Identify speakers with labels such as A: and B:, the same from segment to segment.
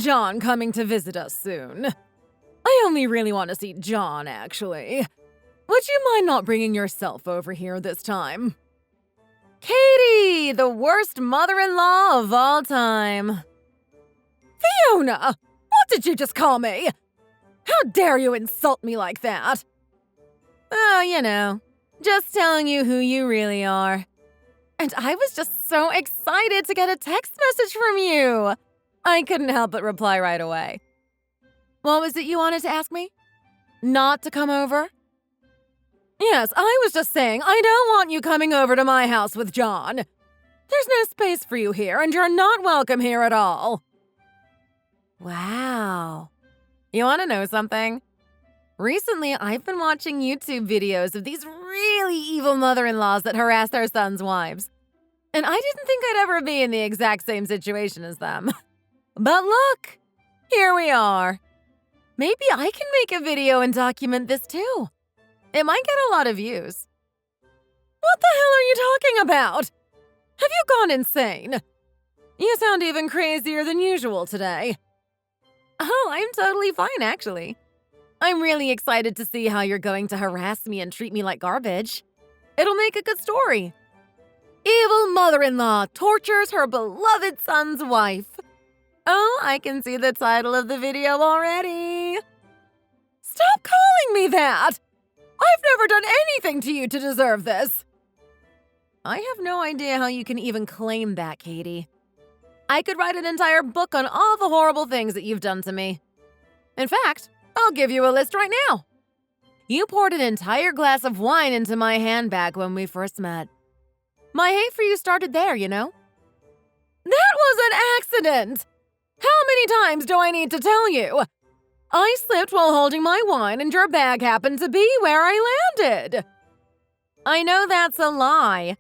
A: John coming to visit us soon. I only really want to see John, actually. Would you mind not bringing yourself over here this time? Katie, the worst mother-in-law of all time. Fiona, what did you just call me? How dare you insult me like that? Oh, you know, just telling you who you really are. And I was just so excited to get a text message from you. I couldn't help but reply right away. What was it you wanted to ask me? Not to come over? Yes, I was just saying I don't want you coming over to my house with John. There's no space for you here, and you're not welcome here at all. Wow. You want to know something? Recently, I've been watching YouTube videos of these really evil mother-in-laws that harass their sons' wives. And I didn't think I'd ever be in the exact same situation as them. But look, here we are. Maybe I can make a video and document this too. It might get a lot of views. What the hell are you talking about? Have you gone insane? You sound even crazier than usual today. Oh, I'm totally fine, actually. I'm really excited to see how you're going to harass me and treat me like garbage. It'll make a good story. Evil mother-in-law tortures her beloved son's wife. Oh, I can see the title of the video already. Stop calling me that! I've never done anything to you to deserve this. I have no idea how you can even claim that, Katie. I could write an entire book on all the horrible things that you've done to me. In fact, I'll give you a list right now. You poured an entire glass of wine into my handbag when we first met. My hate for you started there, you know? That was an accident! How many times do I need to tell you? I slipped while holding my wine and your bag happened to be where I landed. I know that's a lie.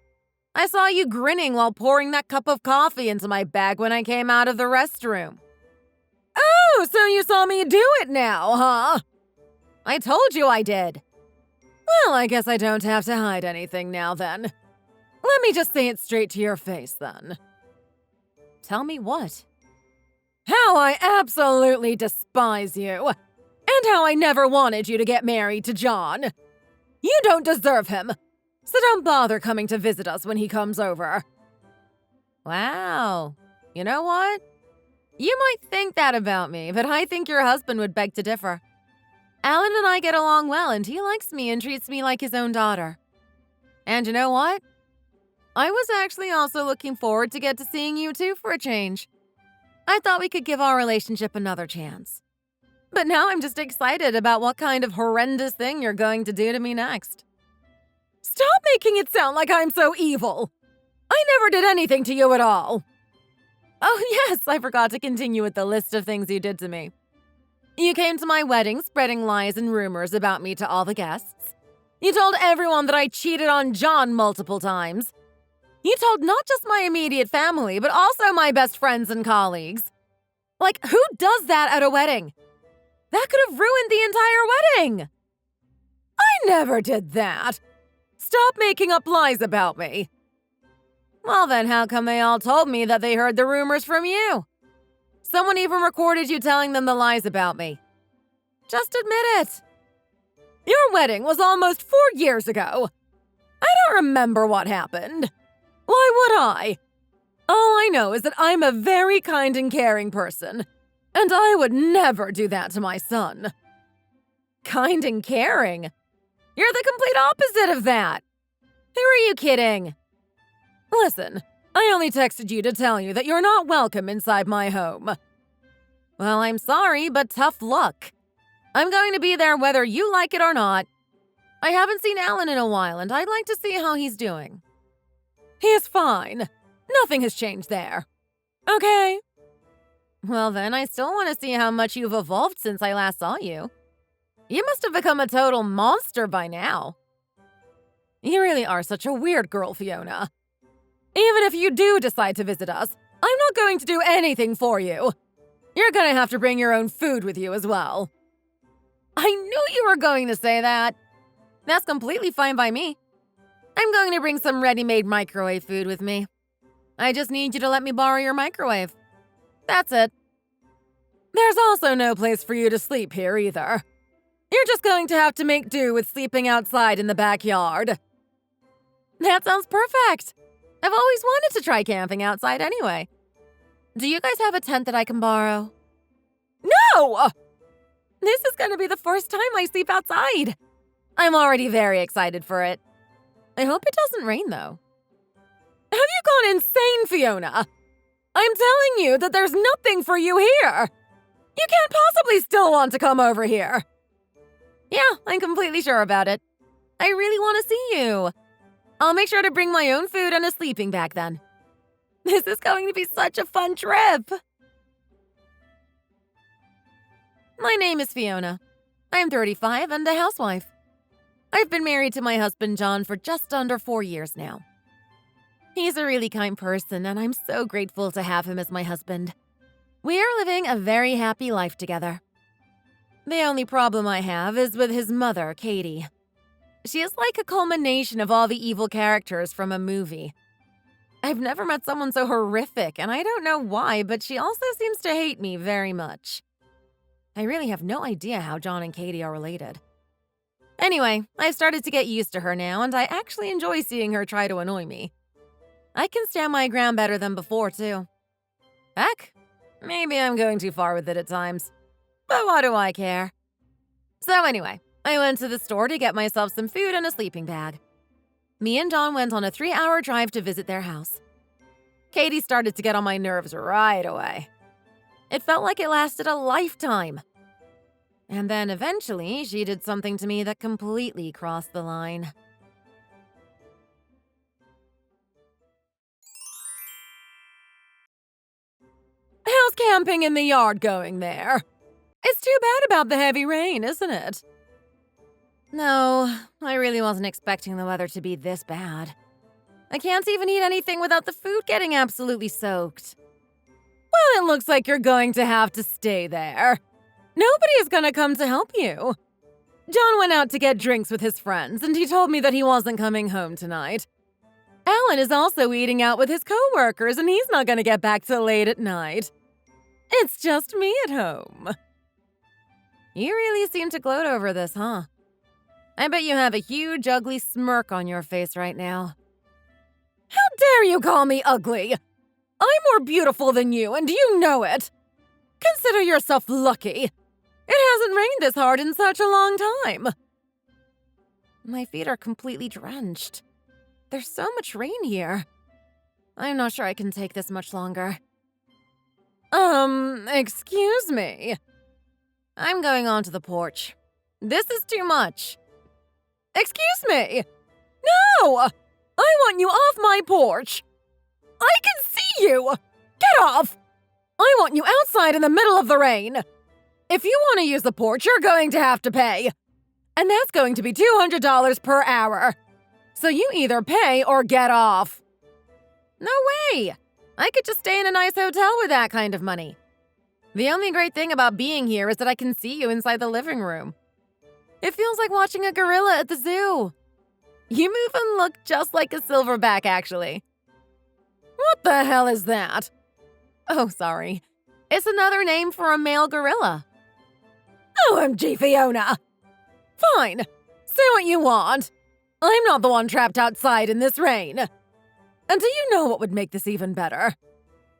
A: I saw you grinning while pouring that cup of coffee into my bag when I came out of the restroom. Oh, so you saw me do it now, huh? I told you I did. Well, I guess I don't have to hide anything now then. Let me just say it straight to your face then. Tell me what? How I absolutely despise you, and how I never wanted you to get married to John. You don't deserve him, so don't bother coming to visit us when he comes over. Wow, you know what? You might think that about me, but I think your husband would beg to differ. Alan and I get along well, and he likes me and treats me like his own daughter. And you know what? I was actually also looking forward to get to seeing you two for a change. I thought we could give our relationship another chance. But now I'm just excited about what kind of horrendous thing you're going to do to me next. Stop making it sound like I'm so evil! I never did anything to you at all! Oh yes, I forgot to continue with the list of things you did to me. You came to my wedding spreading lies and rumors about me to all the guests. You told everyone that I cheated on John multiple times. You told not just my immediate family, but also my best friends and colleagues. Like, who does that at a wedding? That could have ruined the entire wedding! I never did that! Stop making up lies about me! Well then, how come they all told me that they heard the rumors from you? Someone even recorded you telling them the lies about me. Just admit it. Your wedding was almost 4 years ago. I don't remember what happened. Why would I? All I know is that I'm a very kind and caring person, and I would never do that to my son. Kind and caring? You're the complete opposite of that. Who are you kidding? Listen, I only texted you to tell you that you're not welcome inside my home. Well, I'm sorry, but tough luck. I'm going to be there whether you like it or not. I haven't seen Alan in a while, and I'd like to see how he's doing. He's fine. Nothing has changed there. Okay. Well then, I still want to see how much you've evolved since I last saw you. You must have become a total monster by now. You really are such a weird girl, Fiona. Even if you do decide to visit us, I'm not going to do anything for you. You're gonna have to bring your own food with you as well. I knew you were going to say that. That's completely fine by me. I'm going to bring some ready-made microwave food with me. I just need you to let me borrow your microwave. That's it. There's also no place for you to sleep here either. You're just going to have to make do with sleeping outside in the backyard. That sounds perfect. I've always wanted to try camping outside anyway. Do you guys have a tent that I can borrow? No! This is going to be the first time I sleep outside. I'm already very excited for it. I hope it doesn't rain, though. Have you gone insane, Fiona? I'm telling you that there's nothing for you here. You can't possibly still want to come over here. Yeah, I'm completely sure about it. I really want to see you. I'll make sure to bring my own food and a sleeping bag then. This is going to be such a fun trip. My name is Fiona. I'm 35 and a housewife. I've been married to my husband John for just under 4 years now. He's a really kind person, and I'm so grateful to have him as my husband. We are living a very happy life together. The only problem I have is with his mother, Katie. She is like a culmination of all the evil characters from a movie. I've never met someone so horrific, and I don't know why, but she also seems to hate me very much. I really have no idea how John and Katie are related. Anyway, I've started to get used to her now, and I actually enjoy seeing her try to annoy me. I can stand my ground better than before, too. Heck, maybe I'm going too far with it at times. But what do I care? So anyway, I went to the store to get myself some food and a sleeping bag. Me and John went on a 3-hour drive to visit their house. Katie started to get on my nerves right away. It felt like it lasted a lifetime. And then eventually, she did something to me that completely crossed the line. How's camping in the yard going there? It's too bad about the heavy rain, isn't it? No, I really wasn't expecting the weather to be this bad. I can't even eat anything without the food getting absolutely soaked. Well, it looks like you're going to have to stay there. Nobody is going to come to help you. John went out to get drinks with his friends, and he told me that he wasn't coming home tonight. Alan is also eating out with his co-workers, and he's not going to get back till late at night. It's just me at home. You really seem to gloat over this, huh? I bet you have a huge, ugly smirk on your face right now. How dare you call me ugly? I'm more beautiful than you, and you know it. Consider yourself lucky. It hasn't rained this hard in such a long time. My feet are completely drenched. There's so much rain here. I'm not sure I can take this much longer. Excuse me. I'm going onto the porch. This is too much. Excuse me! No! I want you off my porch! I can see you! Get off! I want you outside in the middle of the rain! If you want to use the porch, you're going to have to pay. And that's going to be $200 per hour. So you either pay or get off. No way! I could just stay in a nice hotel with that kind of money. The only great thing about being here is that I can see you inside the living room. It feels like watching a gorilla at the zoo. You move and look just like a silverback, actually. What the hell is that? Oh, sorry. It's another name for a male gorilla. OMG, Fiona! Fine. Say what you want. I'm not the one trapped outside in this rain. And do you know what would make this even better?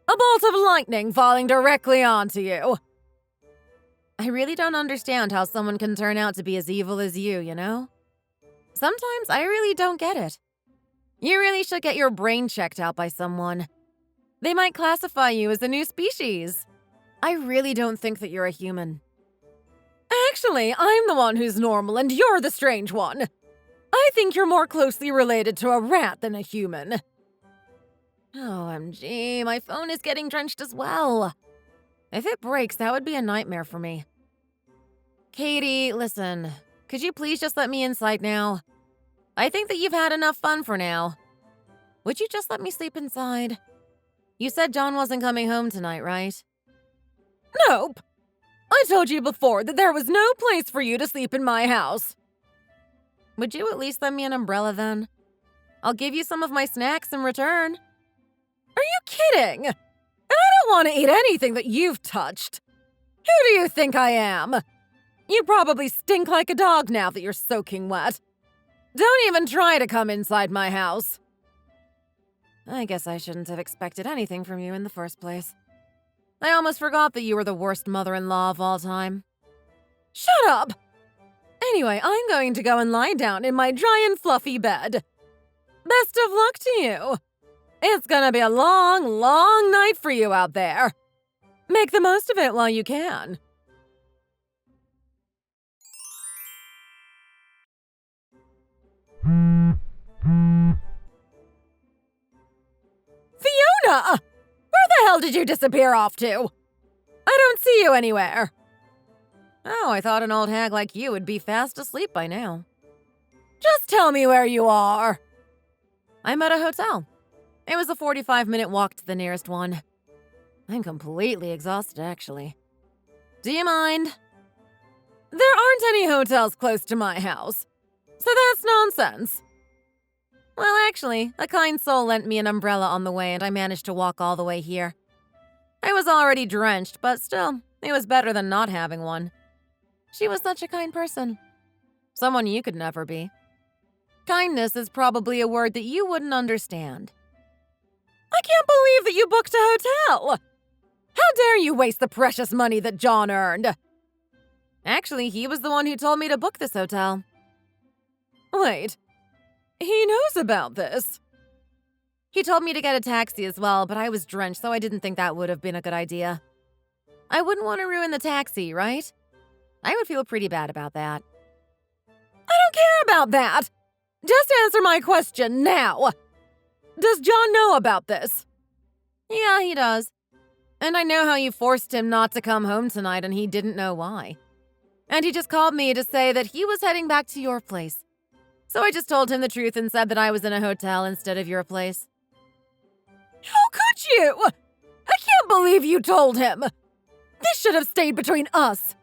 A: A bolt of lightning falling directly onto you. I really don't understand how someone can turn out to be as evil as you know? Sometimes I really don't get it. You really should get your brain checked out by someone. They might classify you as a new species. I really don't think that you're a human. Actually, I'm the one who's normal and you're the strange one. I think you're more closely related to a rat than a human. OMG, my phone is getting drenched as well. If it breaks, that would be a nightmare for me. Katie, listen, could you please just let me inside now? I think that you've had enough fun for now. Would you just let me sleep inside? You said John wasn't coming home tonight, right? Nope. I told you before that there was no place for you to sleep in my house. Would you at least lend me an umbrella then? I'll give you some of my snacks in return. Are you kidding? I don't want to eat anything that you've touched. Who do you think I am? You probably stink like a dog now that you're soaking wet. Don't even try to come inside my house. I guess I shouldn't have expected anything from you in the first place. I almost forgot that you were the worst mother-in-law of all time. Shut up! Anyway, I'm going to go and lie down in my dry and fluffy bed. Best of luck to you. It's gonna be a long, long night for you out there. Make the most of it while you can. Fiona! Where the hell did you disappear off to? I don't see you anywhere. Oh, I thought an old hag like you would be fast asleep by now. Just tell me where you are. I'm at a hotel. It was a 45-minute walk to the nearest one. I'm completely exhausted, actually. Do you mind? There aren't any hotels close to my house, so that's nonsense. Well, actually, a kind soul lent me an umbrella on the way and I managed to walk all the way here. I was already drenched, but still, it was better than not having one. She was such a kind person. Someone you could never be. Kindness is probably a word that you wouldn't understand. I can't believe that you booked a hotel! How dare you waste the precious money that John earned? Actually, he was the one who told me to book this hotel. Wait, he knows about this. He told me to get a taxi as well, but I was drenched, so I didn't think that would have been a good idea. I wouldn't want to ruin the taxi, right? I would feel pretty bad about that. I don't care about that! Just answer my question now! Does John know about this? Yeah, he does. And I know how you forced him not to come home tonight and he didn't know why. And he just called me to say that he was heading back to your place. So I just told him the truth and said that I was in a hotel instead of your place. How could you? I can't believe you told him! This should have stayed between us.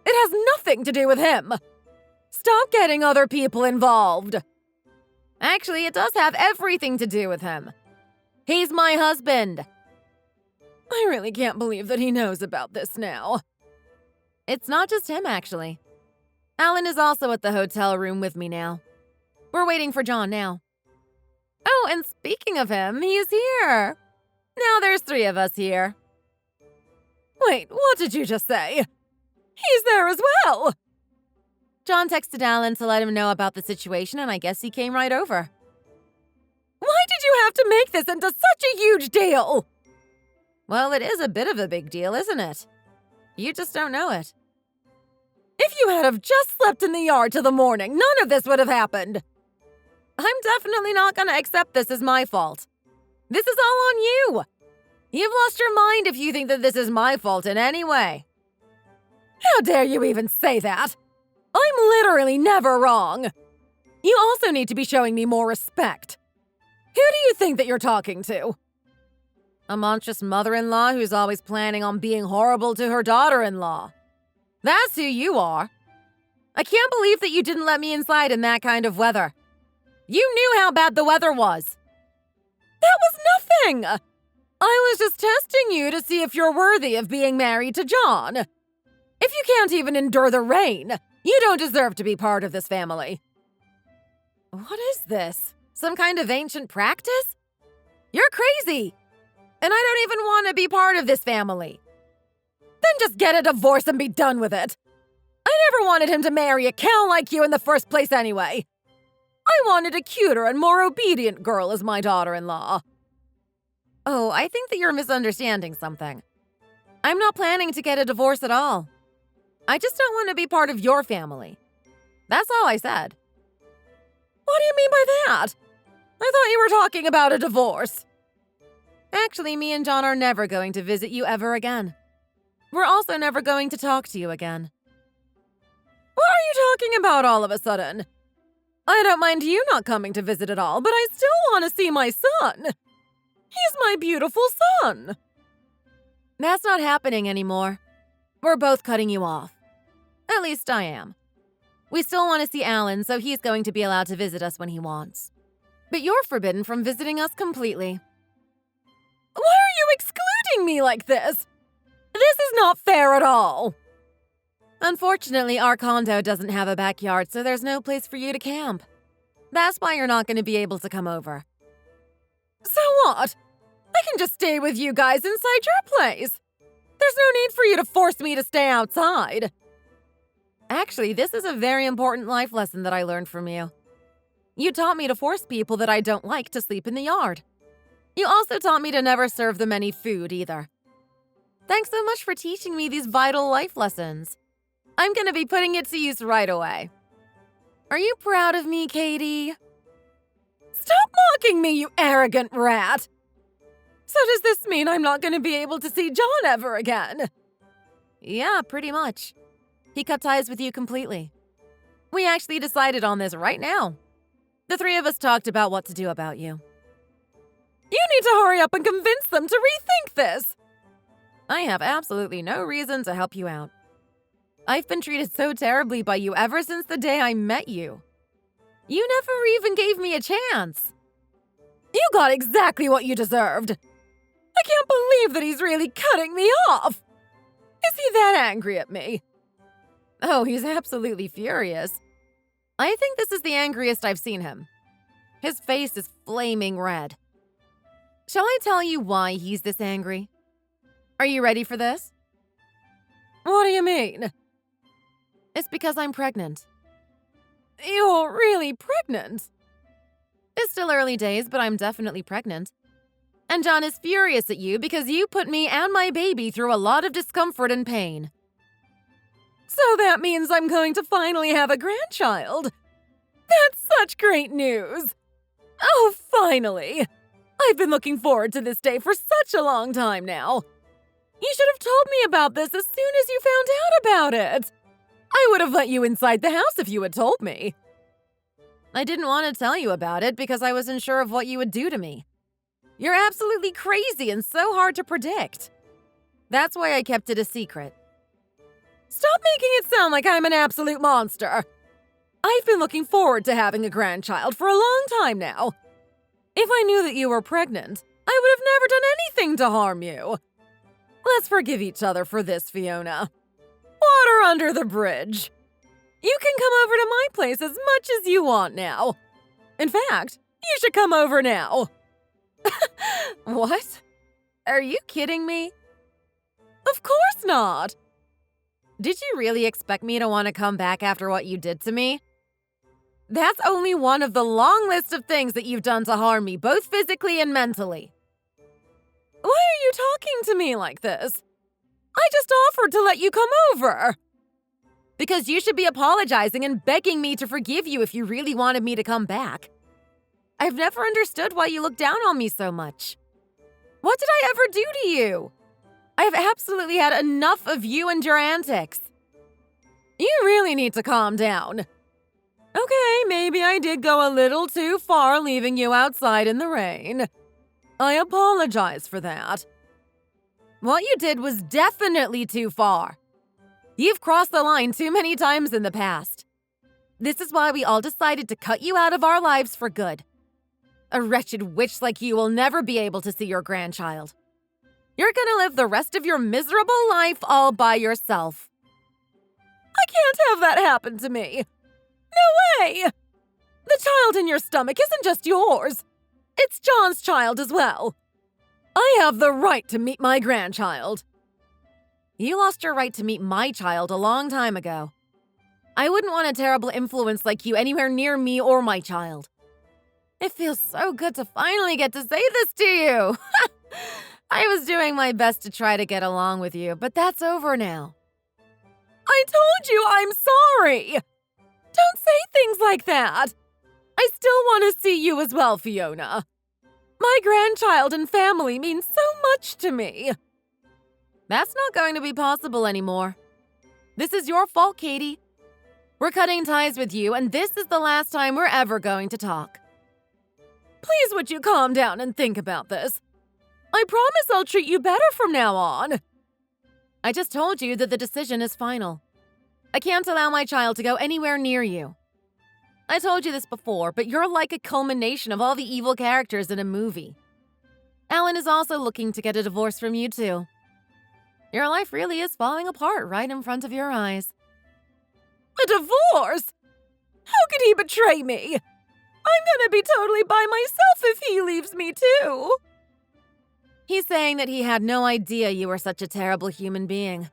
A: It has nothing to do with him. Stop getting other people involved. Actually, it does have everything to do with him. He's my husband. I really can't believe that he knows about this now. It's not just him, actually. Alan is also at the hotel room with me now. We're waiting for John now. Oh, and speaking of him, he's here. Now there's 3 of us here. Wait, what did you just say? He's there as well! John texted Alan to let him know about the situation, and I guess he came right over. Why did you have to make this into such a huge deal? Well, it is a bit of a big deal, isn't it? You just don't know it. If you had have just slept in the yard till the morning, none of this would have happened. I'm definitely not gonna accept this as my fault. This is all on you. You've lost your mind if you think that this is my fault in any way. How dare you even say that? I'm literally never wrong. You also need to be showing me more respect. Who do you think that you're talking to? A monstrous mother-in-law who's always planning on being horrible to her daughter-in-law. That's who you are. I can't believe that you didn't let me inside in that kind of weather. You knew how bad the weather was. That was nothing. I was just testing you to see if you're worthy of being married to John. If you can't even endure the rain, you don't deserve to be part of this family. What is this? Some kind of ancient practice? You're crazy. And I don't even want to be part of this family. Then just get a divorce and be done with it. I never wanted him to marry a cow like you in the first place anyway. I wanted a cuter and more obedient girl as my daughter-in-law. Oh, I think that you're misunderstanding something. I'm not planning to get a divorce at all. I just don't want to be part of your family. That's all I said. What do you mean by that? I thought you were talking about a divorce. Actually, me and John are never going to visit you ever again. We're also never going to talk to you again. What are you talking about all of a sudden? I don't mind you not coming to visit at all, but I still want to see my son. He's my beautiful son. That's not happening anymore. We're both cutting you off. At least I am. We still want to see Alan, so he's going to be allowed to visit us when he wants. But you're forbidden from visiting us completely. Why are you excluding me like this? This is not fair at all. Unfortunately, our condo doesn't have a backyard, so there's no place for you to camp. That's why you're not going to be able to come over. So what? I can just stay with you guys inside your place. There's no need for you to force me to stay outside. Actually, this is a very important life lesson that I learned from you. You taught me to force people that I don't like to sleep in the yard. You also taught me to never serve them any food either. Thanks so much for teaching me these vital life lessons. I'm gonna be putting it to use right away. Are you proud of me, Katie? Stop mocking me, you arrogant rat! So does this mean I'm not gonna be able to see John ever again? Yeah, pretty much. He cut ties with you completely. We actually decided on this right now. The three of us talked about what to do about you. You need to hurry up and convince them to rethink this! I have absolutely no reason to help you out. I've been treated so terribly by you ever since the day I met you. You never even gave me a chance. You got exactly what you deserved. I can't believe that he's really cutting me off. Is he that angry at me? Oh, he's absolutely furious. I think this is the angriest I've seen him. His face is flaming red. Shall I tell you why he's this angry? Are you ready for this? What do you mean? It's because I'm pregnant. You're really pregnant? It's still early days, but I'm definitely pregnant. And John is furious at you because you put me and my baby through a lot of discomfort and pain. So that means I'm going to finally have a grandchild. That's such great news. Oh, finally. I've been looking forward to this day for such a long time now. You should have told me about this as soon as you found out about it. I would have let you inside the house if you had told me. I didn't want to tell you about it because I wasn't sure of what you would do to me. You're absolutely crazy and so hard to predict. That's why I kept it a secret. Stop making it sound like I'm an absolute monster. I've been looking forward to having a grandchild for a long time now. If I knew that you were pregnant, I would have never done anything to harm you. Let's forgive each other for this, Fiona. Water under the bridge. You can come over to my place as much as you want now. In fact, you should come over now. What? Are you kidding me? Of course not. Did you really expect me to want to come back after what you did to me? That's only one of the long list of things that you've done to harm me, both physically and mentally. Why are you talking to me like this? I just offered to let you come over. Because you should be apologizing and begging me to forgive you if you really wanted me to come back. I've never understood why you look down on me so much. What did I ever do to you? I've absolutely had enough of you and your antics. You really need to calm down. Okay, maybe I did go a little too far leaving you outside in the rain. I apologize for that. What you did was definitely too far. You've crossed the line too many times in the past. This is why we all decided to cut you out of our lives for good. A wretched witch like you will never be able to see your grandchild. You're gonna live the rest of your miserable life all by yourself. I can't have that happen to me. No way! The child in your stomach isn't just yours. It's John's child as well. I have the right to meet my grandchild. You lost your right to meet my child a long time ago. I wouldn't want a terrible influence like you anywhere near me or my child. It feels so good to finally get to say this to you. I was doing my best to try to get along with you, but that's over now. I told you I'm sorry. Don't say things like that. I still want to see you as well, Fiona. My grandchild and family mean so much to me. That's not going to be possible anymore. This is your fault, Katie. We're cutting ties with you, and this is the last time we're ever going to talk. Please would you calm down and think about this? I promise I'll treat you better from now on. I just told you that the decision is final. I can't allow my child to go anywhere near you. I told you this before, but you're like a culmination of all the evil characters in a movie. Alan is also looking to get a divorce from you too. Your life really is falling apart right in front of your eyes. A divorce? How could he betray me? I'm gonna be totally by myself if he leaves me too. He's saying that he had no idea you were such a terrible human being.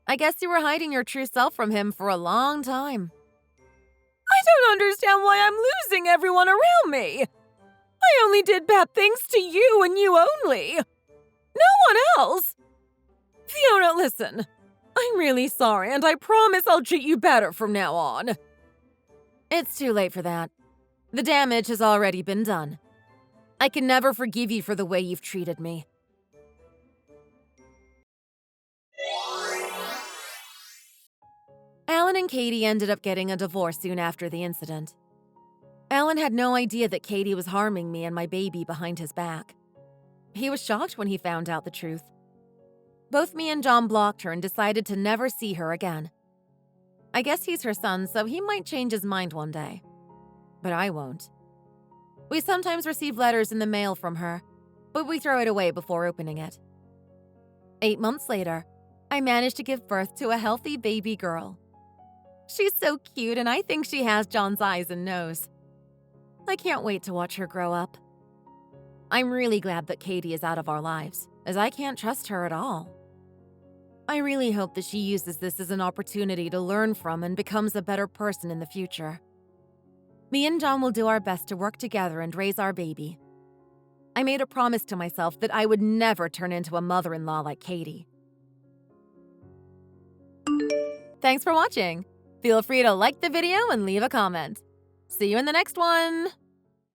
A: I guess you were hiding your true self from him for a long time. I don't understand why I'm losing everyone around me. I only did bad things to you and you only. No one else. Fiona, listen. I'm really sorry, and I promise I'll treat you better from now on. It's too late for that. The damage has already been done. I can never forgive you for the way you've treated me. Alan and Katie ended up getting a divorce soon after the incident. Alan had no idea that Katie was harming me and my baby behind his back. He was shocked when he found out the truth. Both me and John blocked her and decided to never see her again. I guess he's her son, so he might change his mind one day. But I won't. We sometimes receive letters in the mail from her, but we throw it away before opening it. 8 months later, I managed to give birth to a healthy baby girl. She's so cute, and I think she has John's eyes and nose. I can't wait to watch her grow up. I'm really glad that Katie is out of our lives, as I can't trust her at all. I really hope that she uses this as an opportunity to learn from and becomes a better person in the future. Me and John will do our best to work together and raise our baby. I made a promise to myself that I would never turn into a mother-in-law like Katie. Thanks for watching. Feel free to like the video and leave a comment. See you in the next one!